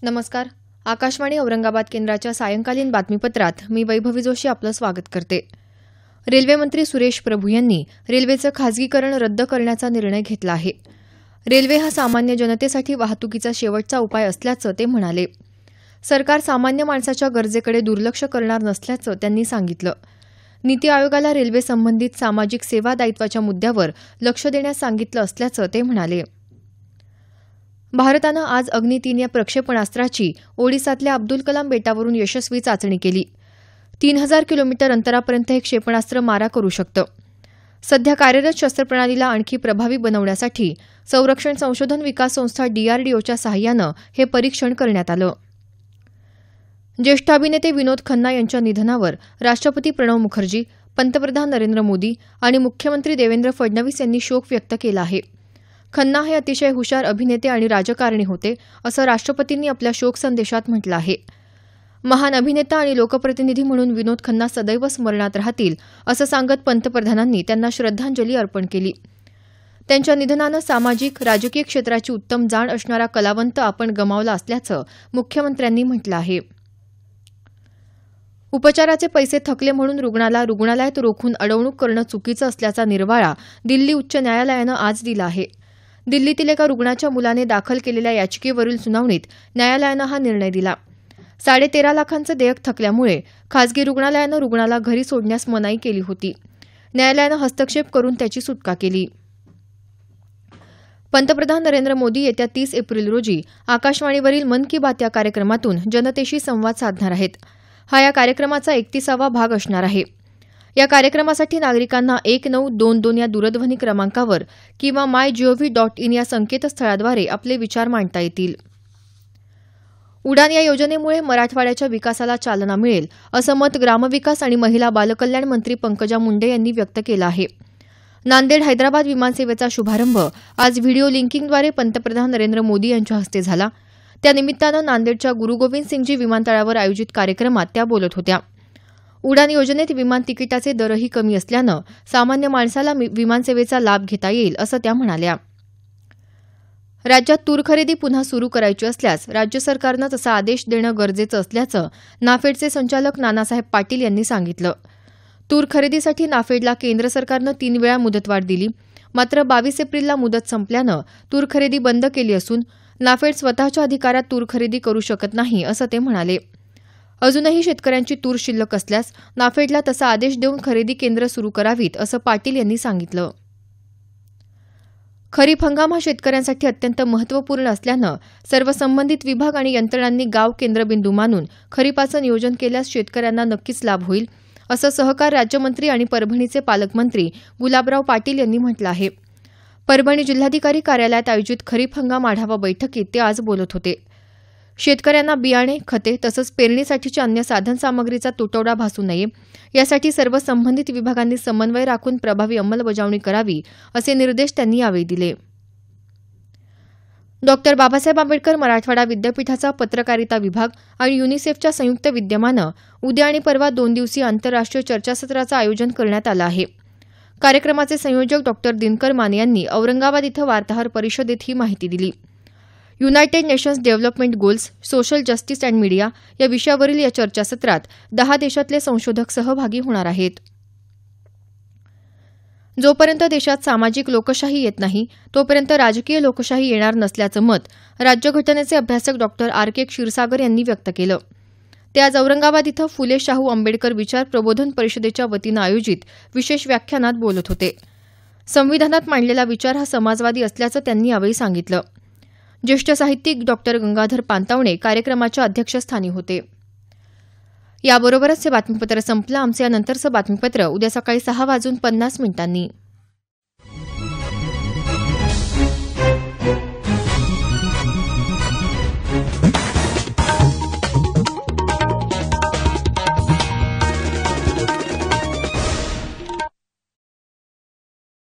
नमस्कार. आकाशवाणी औरंगाबाद केंद्राच्या सायंकालीन बातमीपत्रात मी वैभवी जोशी आपलं स्वागत करते. रेल्वे मंत्री सुरेश प्रभू यांनी रेल्वेचं खासगीकरण रद्द करण्याचा निर्णय घेतला आहे. रेल्वे हा सामान्य जनतेसाठी वाहतुकीचा शेवटचा उपाय असल्याचं ते म्हणाले. सरकार सामान्य माणसाच्या गरजेकडे दुर्लक्ष करणार नसल्याचं त्यांनी सांगितलं. नीती आयोगाला रेल्वे संबंधित सामाजिक सेवा दायित्वाच्या मुद्द्यावर लक्ष देण्यास सांगितलं असल्याचं ते म्हणाले. भारतानं आज अग्नि-3 या प्रक्षेपणास्त्राची ओडिसातल्या अब्दुल कलाम बेटावरून यशस्वी चाचणी केली. 3000 किलोमीटर अंतरापर्यंत हे क्षेपणास्त्र मारा करू शकतं. सध्या कार्यरत शस्त्रप्रणालीला आणखी प्रभावी बनवण्यासाठी संरक्षण संशोधन विकास संस्था DRDOच्या सहाय्यानं हे परीक्षण करण्यात आलं. ज्येष्ठ अभिनेते विनोद खन्ना यांच्या निधनावर राष्ट्रपती प्रणव मुखर्जी, पंतप्रधान नरेंद्र मोदी आणि मुख्यमंत्री देवेंद्र फडणवीस यांनी शोक व्यक्त केला आहे. खन्ना हे अतिशय हुशार अभिनेते आणि राजकारणी होते, असं राष्ट्रपतींनी आपल्या शोक संदेशात म्हटलं आहे. महान अभिनेता आणि लोकप्रतिनिधी म्हणून विनोद खन्ना सदैव स्मरणात राहतील, असं सांगत पंतप्रधानांनी त्यांना श्रद्धांजली अर्पण केली. त्यांच्या निधनानं सामाजिक, राजकीय क्षेत्राची उत्तम जाण असणारा कलावंत आपण गमावला असल्याचं मुख्यमंत्र्यांनी म्हटलं आहे. उपचाराचे पैसे थकले म्हणून रुग्णाला रुग्णालयात रोखून अडवणूक करणं चुकीचं असल्याचा निर्वाळा दिल्ली उच्च न्यायालयानं आज दिला आहे. दिल्लीतील एका रुग्णाच्या मुलाने दाखल केलेल्या याचिकेवरील सुनावणीत न्यायालयानं हा निर्णय दिला. 13.5 लाखांचं देयक थकल्यामुळे खासगी रुग्णालयानं रुग्णाला घरी सोडण्यास मनाई केली होती. न्यायालयानं हस्तक्षेप करून त्याची सुटका केली. पंतप्रधान नरेंद्र मोदी येत्या 30 एप्रिल रोजी आकाशवाणीवरील मन की बात या कार्यक्रमातून जनतेशी संवाद साधणार आहेत. हा या कार्यक्रमाचा 31वा भाग असणार आहे. या कार्यक्रमासाठी नागरिकांना 1922 या दूरध्वनी क्रमांकावर किंवा mygov.in या संकेतस्थळाद्वारे आपले विचार मांडता येतील. उडान या योजनेमुळे मराठवाड्याच्या विकासाला चालना मिळेल, असं मत ग्रामविकास आणि महिला बालकल्याण मंत्री पंकजा मुंडे यांनी व्यक्त केलं आहे. नांदेड हैदराबाद विमानसेवेचा शुभारंभ आज व्हिडिओ लिंकिंगद्वारे पंतप्रधान नरेंद्र मोदी यांच्या हस्ते झाला. त्यानिमित्तानं नांदेडच्या गुरु गोविंद सिंगजी विमानतळावर आयोजित कार्यक्रमात त्या बोलत होत्या. उडान योजनेत विमान तिकिटाचे दरही कमी असल्यानं सामान्य माणसाला विमानसेवेचा लाभ घेता येईल, असं त्या म्हणाल्या. राज्यात तूर खरेदी पुन्हा सुरू करायची असल्यास राज्य सरकारनं तसा आदेश देणं गरजेचं असल्याचं नाफेडचे संचालक नानासाहेब पाटील यांनी सांगितलं. तूर खरेदीसाठी नाफेडला केंद्र सरकारनं 3 वेळा मुदतवाढ दिली. मात्र 22 एप्रिलला मुदत संपल्यानं तूर खरेदी बंद केली असून नाफेड स्वतःच्या अधिकारात तूर खरेदी करू शकत नाही, असं ते म्हणाले. अजूनही शेतकऱ्यांची तूर शिल्लक असल्यास नाफेडला तसा आदेश देऊन खरेदी केंद्र सुरू करावीत, असं पाटील यांनी सांगितलं. खरीप हंगाम हा शेतकऱ्यांसाठी अत्यंत महत्त्वपूर्ण असल्यानं सर्व संबंधित विभाग आणि यंत्रणांनी गाव केंद्रबिंदू मानून खरीपाचं नियोजन केल्यास शेतकऱ्यांना नक्कीच लाभ होईल, असं सहकार राज्यमंत्री आणि परभणीचे पालकमंत्री गुलाबराव पाटील यांनी म्हटलं आहे. परभणी जिल्हाधिकारी कार्यालयात आयोजित खरीप हंगाम आढावा बैठकीत ते आज बोलत होते. शेतकऱ्यांना बियाणे, खते तसंच पेरणीसाठीच्या अन्य साधनसामग्रीचा तुटवडा भासू नये यासाठी सर्व संबंधित विभागांनी समन्वय राखून प्रभावी अंमलबजावणी करावी, असे निर्देश त्यांनी यावेळी दिले. डॉ. बाबासाहेब आंबेडकर मराठवाडा विद्यापीठाचा पत्रकारिता विभाग आणि युनिसेफच्या संयुक्त विद्यमानं उद्या आणि परवा 2 दिवसीय आंतरराष्ट्रीय चर्चासत्राचं आयोजन करण्यात आलं आहे. कार्यक्रमाचे संयोजक डॉ. दिनकर माने यांनी औरंगाबाद इथं वार्ताहर परिषदेत ही माहिती दिली. United nations development goals, social justice and media या विषयावरील या चर्चासत्रात 10 देशातले संशोधक सहभागी होणार आहेत. जोपर्यंत देशात सामाजिक लोकशाही येत नाही तोपर्यंत राजकीय लोकशाही येणार नसल्याचं मत राज्यघटनेचे अभ्यासक डॉ. R.K. क्षीरसागर यांनी व्यक्त केलं. ते आज औरंगाबाद इथं फुले शाहू आंबेडकर विचार प्रबोधन परिषदेच्या वतीनं आयोजित विशेष व्याख्यानात बोलत होते. संविधानात मांडलेला विचार हा समाजवादी असल्याचं त्यांनी यावेळी सांगितलं. ज्येष्ठ साहित्यिक डॉ. गंगाधर पानतावणे कार्यक्रमाच्या अध्यक्षस्थानी होते. याबरोबरच हे बातमीपत्र संपलं. आमचं यानंतरचं बातमीपत्र उद्या सकाळी 6:50 मिनिटांनी.